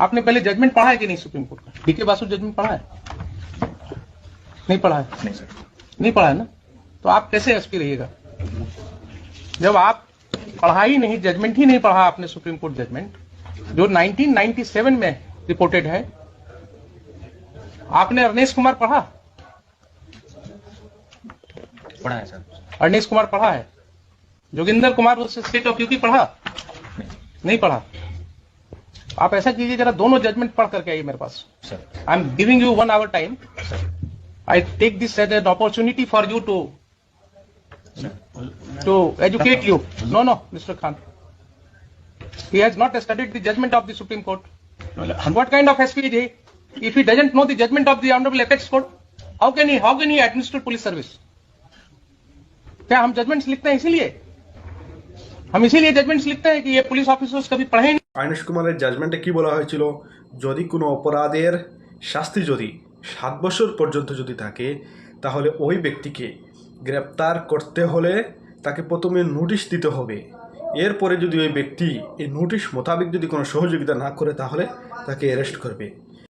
आपने पहले जजमेंट पढ़ा है कि नहीं सुप्रीम कोर्ट का? डीके बासु जजमेंट पढ़ा है? नहीं पढ़ा है? नहीं सर। नहीं पढ़ा है ना, तो आप कैसे एसपी रहिएगा जब आप पढ़ा ही नहीं, जजमेंट ही नहीं पढ़ा आपने, सुप्रीम कोर्ट जजमेंट जो 1997 में रिपोर्टेड है। आपने अरनेश कुमार पढ़ा? पढ़ा है सर। अरनेश कुमार पढ़ा है? Joginder Kumar state of UP पढ़ा? नहीं पढ़ा। आप ऐसा कीजिए, जरा दोनों जजमेंट पढ़ करके आइए मेरे पास। Sir. I am giving you 1 hour time. I take this as an opportunity for you to educate you. No, Mr. Khan. He has not studied the judgment of the Supreme Court. What kind of SP is he? If he doesn't know the judgment of the Honorable Apex Court, how can he administer police service? क्या हम judgements लिखते हैं इसीलिए? हम इसीलिए judgements लिखते हैं कि ये पुलिस ऑफिसर्स कभी पढ़े नहीं। আইনেশ কুমারের জাজমেন্টে কি বলা হয়েছিল, যদি কোনো অপরাধের শাস্তি যদি 7 বছর পর্যন্ত যদি থাকে, তাহলে ওই ব্যক্তিকে গ্রেপ্তার করতে হলে তাকে প্রথমে নোটিশ দিতে হবে। এরপরে যদি ওই ব্যক্তি এই নোটিশ মোতাবেক যদি কোনো সহযোগিতা না করে, তাহলে তাকে অ্যারেস্ট করবে।